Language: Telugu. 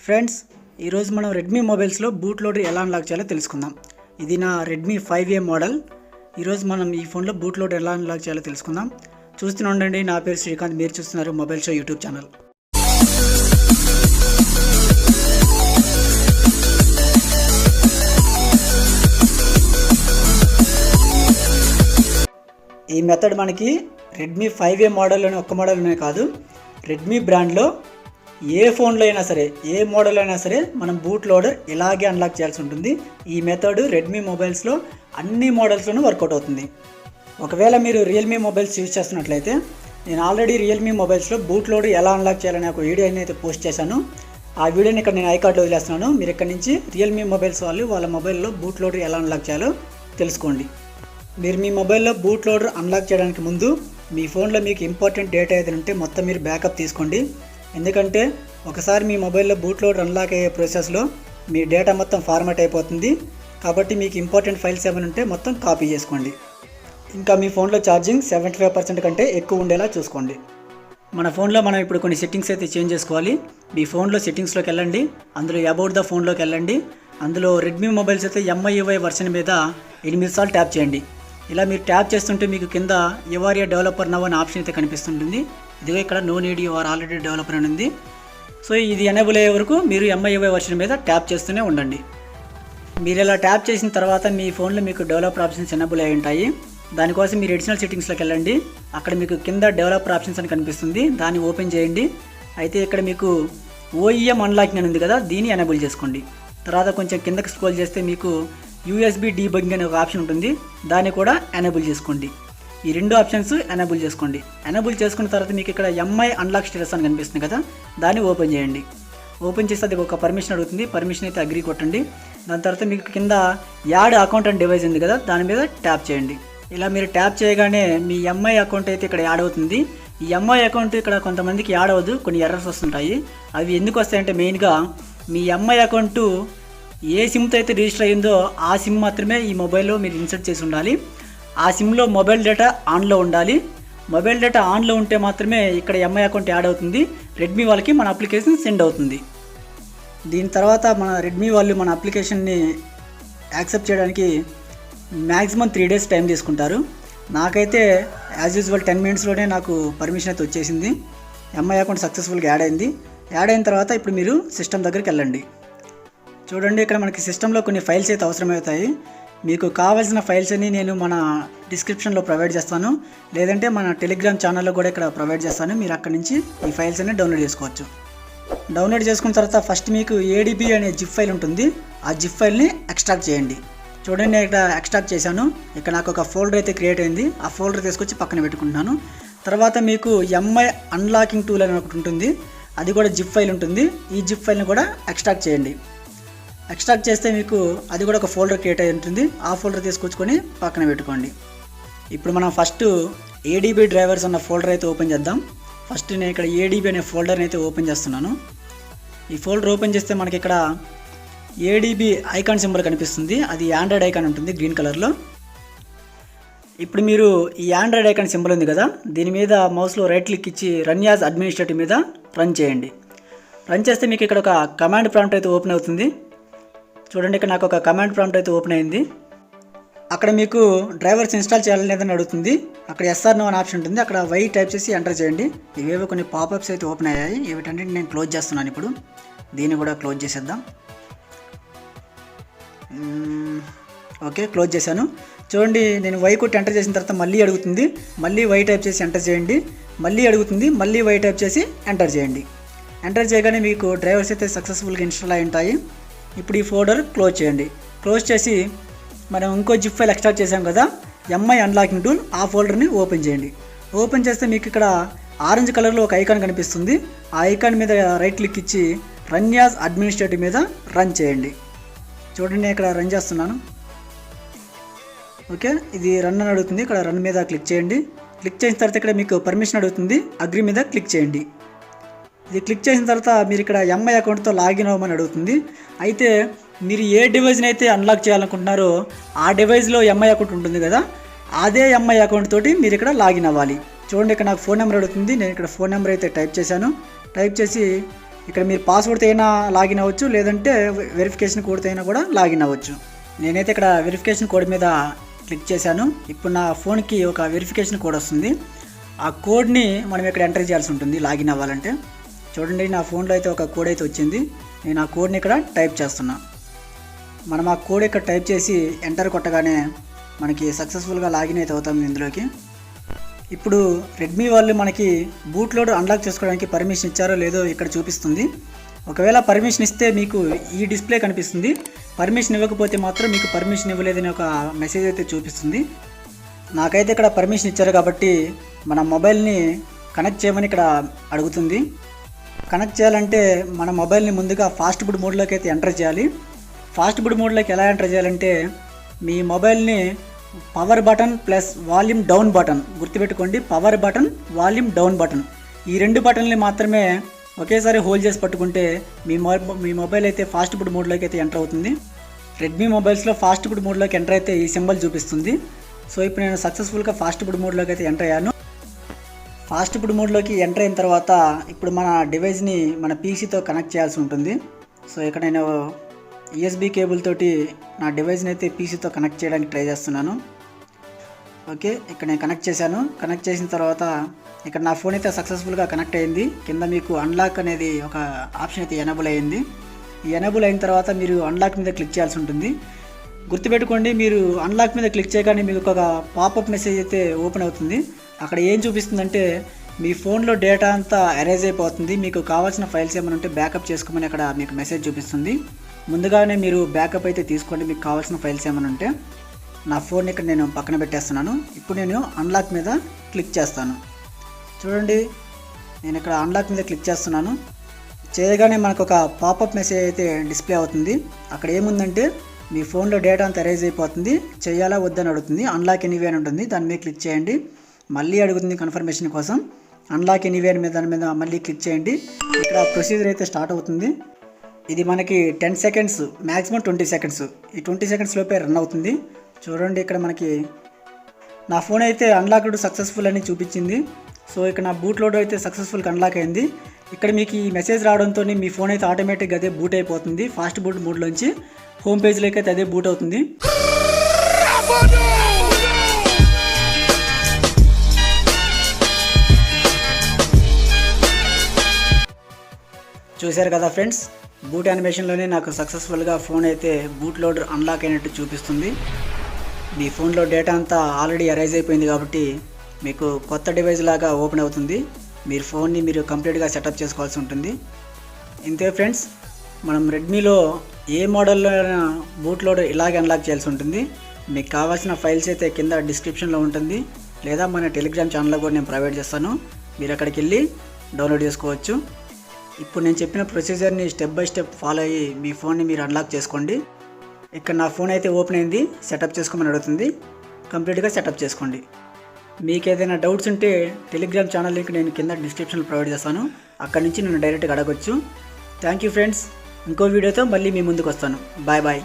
ఫ్రెండ్స్, ఈరోజు మనం రెడ్మీ మొబైల్స్లో బూట్ లోడర్ ఎలా అన్లాక్ చేయాలో తెలుసుకుందాం. ఇది నా రెడ్మీ 5A మోడల్. ఈరోజు మనం ఈ ఫోన్లో బూట్ లోడర్ ఎలా అన్లాక్ చేయాలో తెలుసుకుందాం. చూస్తూనే ఉండండి. నా పేరు శ్రీకాంత్, మీరు చూస్తున్నారు మొబైల్ షో యూట్యూబ్ ఛానల్. ఈ మెథడ్ మనకి రెడ్మీ 5A మోడల్లోనే ఒక్క మోడల్లోనే కాదు, రెడ్మీ బ్రాండ్లో ఏ ఫోన్లో అయినా సరే, ఏ మోడల్ అయినా సరే మనం బూట్ లోడర్ ఇలాగే అన్లాక్ చేయాల్సి ఉంటుంది. ఈ మెథడ్ రెడ్మీ మొబైల్స్లో అన్ని మోడల్స్లోనూ వర్కౌట్ అవుతుంది. ఒకవేళ మీరు రియల్మీ మొబైల్స్ యూజ్ చేస్తున్నట్లయితే, నేను ఆల్రెడీ రియల్మీ మొబైల్స్లో బూట్ లోడర్ ఎలా అన్లాక్ చేయాలనే ఒక వీడియో అయితే పోస్ట్ చేశాను. ఆ వీడియోని ఇక్కడ నేను ఐకార్డ్లో వదిలేస్తున్నాను. మీరు ఇక్కడ నుంచి రియల్మీ మొబైల్స్ వాళ్ళు వాళ్ళ మొబైల్లో బూట్ లోడర్ ఎలా అన్లాక్ చేయాలో తెలుసుకోండి. మీరు మీ మొబైల్లో బూట్ లోడర్ అన్లాక్ చేయడానికి ముందు మీ ఫోన్లో మీకు ఇంపార్టెంట్ డేటా ఏదైనా ఉంటే మొత్తం మీరు బ్యాకప్ తీసుకోండి. ఎందుకంటే ఒకసారి మీ మొబైల్లో బూట్ లోడర్ అన్లాక్ అయ్యే ప్రాసెస్లో మీ డేటా మొత్తం ఫార్మాట్ అయిపోతుంది. కాబట్టి మీకు ఇంపార్టెంట్ ఫైల్స్ ఏమైనా ఉంటే మొత్తం కాపీ చేసుకోండి. ఇంకా మీ ఫోన్లో ఛార్జింగ్ 75% కంటే ఎక్కువ ఉండేలా చూసుకోండి. మన ఫోన్లో మనం ఇప్పుడు కొన్ని సెట్టింగ్స్ అయితే చేంజ్ చేసుకోవాలి. మీ ఫోన్లో సెట్టింగ్స్లోకి వెళ్ళండి. అందులో అబౌట్ ద ఫోన్లోకి వెళ్ళండి. అందులో రెడ్మీ మొబైల్స్ అయితే MIUI వర్షన్ మీద 8 సార్లు ట్యాప్ చేయండి. ఇలా మీరు ట్యాప్ చేస్తుంటే మీకు కింద యువర్ ఏ డెవలపర్ నవ్ అనే ఆప్షన్ అయితే కనిపిస్తుంటుంది. ఇదిగో ఇక్కడ no need you are already developer అని ఉంది. సో ఇది ఎనేబుల్ అయ్యే వరకు మీరు MIUI వర్షన్ మీద ట్యాప్ చేస్తూనే ఉండండి. మీరు ఇలా ట్యాప్ చేసిన తర్వాత మీ ఫోన్లో మీకు డెవలపర్ ఆప్షన్స్ ఎనేబుల్ అయి ఉంటాయి. దానికోసం మీరు ఎడిషనల్ సెట్టింగ్స్లోకి వెళ్ళండి. అక్కడ మీకు కింద డెవలపర్ ఆప్షన్స్ అని కనిపిస్తుంది, దాన్ని ఓపెన్ చేయండి. అయితే ఇక్కడ మీకు OEM అన్లాకింగ్ అని ఉంది కదా, దీన్ని ఎనేబుల్ చేసుకోండి. తర్వాత కొంచెం కిందకి స్క్రోల్ చేస్తే మీకు USB డీబగ్గింగ్ అనే ఒక ఆప్షన్ ఉంటుంది, దాన్ని కూడా ఎనేబుల్ చేసుకోండి. ఈ రెండు ఆప్షన్స్ ఎనేబుల్ చేసుకోండి. ఎనేబుల్ చేసుకున్న తర్వాత మీకు ఇక్కడ MI అన్లాక్ స్టేటస్ అని కనిపిస్తుంది కదా, దాన్ని ఓపెన్ చేయండి. ఓపెన్ చేస్తే అది ఒక పర్మిషన్ అడుగుతుంది. పర్మిషన్ అయితే అగ్రీ కొట్టండి. దాని తర్వాత మీకు కింద యాడ్ అకౌంట్ అండ్ డివైస్ ఉంది కదా, దాని మీద ట్యాప్ చేయండి. ఇలా మీరు ట్యాప్ చేయగానే మీ MI అకౌంట్ అయితే ఇక్కడ యాడ్ అవుతుంది. ఈ MI అకౌంట్ ఇక్కడ కొంతమందికి యాడ్ అవ్వదు, కొన్ని ఎర్రర్స్ వస్తుంటాయి. అవి ఎందుకు వస్తాయంటే మెయిన్గా మీ MI అకౌంట్ ఏ సిమ్తో అయితే రిజిస్టర్ అయ్యిందో ఆ సిమ్ మాత్రమే ఈ మొబైల్లో మీరు ఇన్సర్ట్ చేసి ఉండాలి. ఆ సిమ్లో మొబైల్ డేటా ఆన్లో ఉండాలి. మొబైల్ డేటా ఆన్లో ఉంటే మాత్రమే ఇక్కడ MI అకౌంట్ యాడ్ అవుతుంది. రెడ్మీ వాళ్ళకి మన అప్లికేషన్ సెండ్ అవుతుంది. దీని తర్వాత మన రెడ్మీ వాళ్ళు మన అప్లికేషన్ని యాక్సెప్ట్ చేయడానికి మ్యాక్సిమం 3 days టైం తీసుకుంటారు. నాకైతే యాజ్ యూజువల్ 10 minutesలోనే నాకు పర్మిషన్ అయితే వచ్చేసింది. MI అకౌంట్ సక్సెస్ఫుల్గా యాడ్ అయింది. యాడ్ అయిన తర్వాత ఇప్పుడు మీరు సిస్టమ్ దగ్గరికి వెళ్ళండి. చూడండి, ఇక్కడ మనకి సిస్టంలో కొన్ని ఫైల్స్ అయితే అవసరమవుతాయి. మీకు కావాల్సిన ఫైల్స్ అన్ని నేను మన డిస్క్రిప్షన్లో ప్రొవైడ్ చేస్తాను, లేదంటే మన టెలిగ్రామ్ ఛానల్లో కూడా ఇక్కడ ప్రొవైడ్ చేస్తాను. మీరు అక్కడి నుంచి ఈ ఫైల్స్ అన్ని డౌన్లోడ్ చేసుకోవచ్చు. డౌన్లోడ్ చేసుకున్న తర్వాత ఫస్ట్ మీకు ADB అనే జిప్ ఫైల్ ఉంటుంది. ఆ జిప్ ఫైల్ని ఎక్స్ట్రాక్ట్ చేయండి. చూడండి, నేను ఇక్కడ ఎక్స్ట్రాక్ట్ చేశాను. ఇక్కడ నాకు ఒక ఫోల్డర్ అయితే క్రియేట్ అయింది. ఆ ఫోల్డర్ తీసుకొచ్చి పక్కన పెట్టుకుంటున్నాను. తర్వాత మీకు MI అన్లాకింగ్ టూల్ అని ఒకటి ఉంటుంది, అది కూడా జిప్ ఫైల్ ఉంటుంది. ఈ జిప్ ఫైల్ని కూడా ఎక్స్ట్రాక్ట్ చేయండి. ఎక్స్ట్రాక్ట్ చేస్తే మీకు అది కూడా ఒక ఫోల్డర్ క్రియేట్ అయి ఉంటుంది. ఆ ఫోల్డర్ తీసుకొచ్చుకొని పక్కన పెట్టుకోండి. ఇప్పుడు మనం ఫస్ట్ ADB డ్రైవర్స్ అన్న ఫోల్డర్ అయితే ఓపెన్ చేద్దాం. ఫస్ట్ నేను ఇక్కడ ADB అనే ఫోల్డర్ని అయితే ఓపెన్ చేస్తున్నాను. ఈ ఫోల్డర్ ఓపెన్ చేస్తే మనకి ఇక్కడ ADB ఐకాన్ సింబల్ కనిపిస్తుంది. అది ఆండ్రాయిడ్ ఐకాన్ ఉంటుంది గ్రీన్ కలర్లో. ఇప్పుడు మీరు ఈ ఆండ్రాయిడ్ ఐకాన్ సింబల్ ఉంది కదా, దీని మీద మౌస్లో రైట్ క్లిక్ ఇచ్చి రన్ యాజ్ అడ్మినిస్ట్రేటివ్ మీద రన్ చేయండి. రన్ చేస్తే మీకు ఇక్కడ ఒక కమాండ్ ప్రాంప్ట్ అయితే ఓపెన్ అవుతుంది. చూడండి, ఇక్కడ నాకు ఒక కమాండ్ ప్రాంప్ట్ అయితే ఓపెన్ అయింది. అక్కడ మీకు డ్రైవర్స్ ఇన్స్టాల్ చేయాలని ఏదైనా అడుగుతుంది. అక్కడ SR నో అనే ఆప్షన్ ఉంటుంది. అక్కడ Y టైప్ చేసి ఎంటర్ చేయండి. ఇవేవో కొన్ని పాపప్స్ అయితే ఓపెన్ అయ్యాయి. వీటంటే నేను క్లోజ్ చేస్తున్నాను. ఇప్పుడు దీన్ని కూడా క్లోజ్ చేసేద్దాం. ఓకే, క్లోజ్ చేశాను. చూడండి, నేను Y కొట్టి ఎంటర్ చేసిన తర్వాత మళ్ళీ అడుగుతుంది. మళ్ళీ Y టైప్ చేసి ఎంటర్ చేయండి. మళ్ళీ అడుగుతుంది. మళ్ళీ Y టైప్ చేసి ఎంటర్ చేయండి. ఎంటర్ చేయగానే మీకు డ్రైవర్స్ అయితే సక్సెస్ఫుల్గా ఇన్స్టాల్ అయి ఉంటాయి. ఇప్పుడు ఈ ఫోల్డర్ క్లోజ్ చేయండి. క్లోజ్ చేసి మనం ఇంకో జిప్ ఫైల్ ఎక్స్ట్రాక్ట్ చేసాం కదా, MI అన్లాకింగ్ టూల్, ఆ ఫోల్డర్ని ఓపెన్ చేయండి. ఓపెన్ చేస్తే మీకు ఇక్కడ ఆరెంజ్ కలర్లో ఒక ఐకాన్ కనిపిస్తుంది. ఆ ఐకాన్ మీద రైట్ క్లిక్ ఇచ్చి రన్ యాజ్ అడ్మినిస్ట్రేటివ్ మీద రన్ చేయండి. చూడండి, నేను ఇక్కడ రన్ చేస్తున్నాను. ఓకే, ఇది రన్ అని అడుగుతుంది. ఇక్కడ రన్ మీద క్లిక్ చేయండి. క్లిక్ చేసిన తర్వాత ఇక్కడ మీకు పర్మిషన్ అడుగుతుంది. అగ్రీ మీద క్లిక్ చేయండి. ఇది క్లిక్ చేసిన తర్వాత మీరు ఇక్కడ MI అకౌంట్తో లాగిన్ అవ్వమని అడుగుతుంది. అయితే మీరు ఏ డివైస్ని అయితే అన్లాక్ చేయాలనుకుంటున్నారో ఆ డివైస్లో MI అకౌంట్ ఉంటుంది కదా, అదే MI అకౌంట్ తోటి మీరు ఇక్కడ లాగిన్ అవ్వాలి. చూడండి, ఇక్కడ నాకు ఫోన్ నెంబర్ అడుగుతుంది. నేను ఇక్కడ ఫోన్ నెంబర్ అయితే టైప్ చేశాను. టైప్ చేసి ఇక్కడ మీరు పాస్వర్డ్తో అయినా లాగిన్ అవ్వచ్చు, లేదంటే వెరిఫికేషన్ కోడ్తో అయినా కూడా లాగిన్ అవ్వచ్చు. నేనైతే ఇక్కడ వెరిఫికేషన్ కోడ్ మీద క్లిక్ చేశాను. ఇప్పుడు నా ఫోన్కి ఒక వెరిఫికేషన్ కోడ్ వస్తుంది. ఆ కోడ్ని మనం ఇక్కడ ఎంటర్ చేయాల్సి ఉంటుంది లాగిన్ అవ్వాలంటే. చూడండి, నా ఫోన్లో అయితే ఒక కోడ్ అయితే వచ్చింది. నేను ఆ కోడ్ని ఇక్కడ టైప్ చేస్తున్నా. మనం ఆ కోడ్ ఇక్కడ టైప్ చేసి ఎంటర్ కొట్టగానే మనకి సక్సెస్ఫుల్గా లాగిన్ అయితే అవుతాం ఇందులోకి. ఇప్పుడు రెడ్మీ వాళ్ళు మనకి బూట్ లోడర్ అన్లాక్ చేసుకోవడానికి పర్మిషన్ ఇచ్చారో లేదో ఇక్కడ చూపిస్తుంది. ఒకవేళ పర్మిషన్ ఇస్తే మీకు ఈ డిస్ప్లే కనిపిస్తుంది. పర్మిషన్ ఇవ్వకపోతే మాత్రం మీకు పర్మిషన్ ఇవ్వలేదని ఒక మెసేజ్ అయితే చూపిస్తుంది. నాకైతే ఇక్కడ పర్మిషన్ ఇచ్చారు కాబట్టి మన మొబైల్ని కనెక్ట్ చేయమని ఇక్కడ అడుగుతుంది. కనెక్ట్ చేయాలంటే మన మొబైల్ని ముందుగా ఫాస్ట్ బూట్ మోడ్లోకి అయితే ఎంటర్ చేయాలి. ఫాస్ట్ బూట్ మోడ్లోకి ఎలా ఎంటర్ చేయాలంటే మీ మొబైల్ని power button plus volume down button గుర్తుపెట్టుకోండి. Power button, volume down button, ఈ రెండు బటన్లు మాత్రమే ఒకేసారి హోల్డ్ చేసి పట్టుకుంటే మీ మొబైల్ అయితే ఫాస్ట్ బూట్ మోడ్లోకి అయితే ఎంటర్ అవుతుంది. రెడ్మీ మొబైల్స్లో ఫాస్ట్ బూట్ మోడ్లోకి ఎంటర్ అయితే ఈ సింబల్ చూపిస్తుంది. సో ఇప్పుడు నేను సక్సెస్ఫుల్గా ఫాస్ట్ బూట్ మోడ్లోకి అయితే ఎంటర్ అయ్యాను. ఫాస్ట్ బూట్ మోడ్లోకి ఎంటర్ అయిన తర్వాత ఇప్పుడు మన డివైస్ని మన పీసీతో కనెక్ట్ చేయాల్సి ఉంటుంది. సో ఇక్కడ నేను యూఎస్బీ కేబుల్ తోటి నా డివైస్ని అయితే పీసీతో కనెక్ట్ చేయడానికి ట్రై చేస్తున్నాను. ఓకే, ఇక్కడ నేను కనెక్ట్ చేశాను. కనెక్ట్ చేసిన తర్వాత ఇక్కడ నా ఫోన్ అయితే సక్సెస్ఫుల్గా కనెక్ట్ అయింది. కింద మీకు అన్లాక్ అనేది ఒక ఆప్షన్ అయితే ఎనేబుల్ అయ్యింది. ఈ ఎనేబుల్ అయిన తర్వాత మీరు అన్లాక్ మీద క్లిక్ చేయాల్సి ఉంటుంది. గుర్తుపెట్టుకోండి, మీరు అన్లాక్ మీద క్లిక్ చేయగానే మీకు ఒక పాపప్ మెసేజ్ అయితే ఓపెన్ అవుతుంది. అక్కడ ఏం చూపిస్తుందంటే మీ ఫోన్లో డేటా అంతా ఎరేజ్ అయిపోతుంది. మీకు కావాల్సిన ఫైల్స్ ఏమైనా ఉంటే బ్యాకప్ చేసుకోమని అక్కడ మీకు మెసేజ్ చూపిస్తుంది. ముందుగానే మీరు బ్యాకప్ అయితే తీసుకోండి మీకు కావాల్సిన ఫైల్స్ ఏమైనా ఉంటే. నా ఫోన్ ఇక్కడ నేను పక్కన పెట్టేస్తున్నాను. ఇప్పుడు నేను అన్లాక్ మీద క్లిక్ చేస్తాను. చూడండి, నేను ఇక్కడ అన్లాక్ మీద క్లిక్ చేస్తున్నాను. చేయగానే మనకు ఒక పాపప్ మెసేజ్ అయితే డిస్ప్లే అవుతుంది. అక్కడ ఏముందంటే మీ ఫోన్లో డేటా అంతా ఎరేజ్ అయిపోతుంది, చేయాలా వద్దని అడుగుతుంది. అన్లాక్ ఎనీవే అని ఉంటుంది, దాని మీద క్లిక్ చేయండి. మళ్ళీ అడుగుతుంది కన్ఫర్మేషన్ కోసం. అన్లాక్ ఎనీవే అని దాని మీద మళ్ళీ క్లిక్ చేయండి. ఇక్కడ ప్రొసీజర్ అయితే స్టార్ట్ అవుతుంది. ఇది మనకి 10 సెకండ్స్, మ్యాక్సిమం 20 సెకండ్స్. ఈ 20 సెకండ్స్ లోపే రన్ అవుతుంది. చూడండి, ఇక్కడ మనకి నా ఫోన్ అయితే అన్లాక్డ్ సక్సెస్ఫుల్ అని చూపించింది. సో ఇక్కడ నా బూట్ లోడర్ అయితే సక్సెస్ఫుల్గా అన్లాక్ అయింది. ఇక్కడ మీకు ఈ మెసేజ్ రావడంతో మీ ఫోన్ అయితే ఆటోమేటిక్గా అదే బూట్ అయిపోతుంది. ఫాస్ట్ బూట్ మోడ్లోంచి హోమ్ పేజ్లోకి అయితే అదే బూట్ అవుతుంది. చూశారు కదా ఫ్రెండ్స్, బూట్ యానిమేషన్లోనే నాకు సక్సెస్ఫుల్గా ఫోన్ అయితే బూట్ లోడర్ అన్లాక్ అయినట్టు చూపిస్తుంది. మీ ఫోన్లో డేటా అంతా ఆల్రెడీ ఎరేజ్ అయిపోయింది కాబట్టి మీకు కొత్త డివైస్ లాగా ఓపెన్ అవుతుంది. మీరు ఫోన్ని మీరు కంప్లీట్గా సెటప్ చేసుకోవాల్సి ఉంటుంది. ఇంతే ఫ్రెండ్స్, మనం రెడ్మీలో ఏ మోడల్లో బూట్ లోడర్ ఇలాగే అన్లాక్ చేయాల్సి ఉంటుంది. మీకు కావాల్సిన ఫైల్స్ అయితే కింద డిస్క్రిప్షన్లో ఉంటుంది, లేదా మన టెలిగ్రామ్ ఛానల్లో కూడా నేను ప్రొవైడ్ చేస్తాను. మీరు అక్కడికి వెళ్ళి డౌన్లోడ్ చేసుకోవచ్చు. ఇప్పుడు నేను చెప్పిన ప్రొసీజర్ని స్టెప్ బై స్టెప్ ఫాలో అయ్యి మీ ఫోన్ని మీరు అన్లాక్ చేసుకోండి. ఇక్కడ నా ఫోన్ అయితే ఓపెన్ అయింది, సెటప్ చేసుకోమని అడుగుతుంది. కంప్లీట్గా సెటప్ చేసుకోండి. మీకు ఏదైనా డౌట్స్ ఉంటే టెలిగ్రామ్ ఛానల్ లింక్ నేను కింద డిస్క్రిప్షన్లో ప్రొవైడ్ చేస్తాను, అక్కడి నుంచి నన్ను డైరెక్ట్గా అడగొచ్చు. Thank you friends. ఇంకో వీడియోతో మళ్ళీ మీ ముందుకు వస్తాను. Bye bye.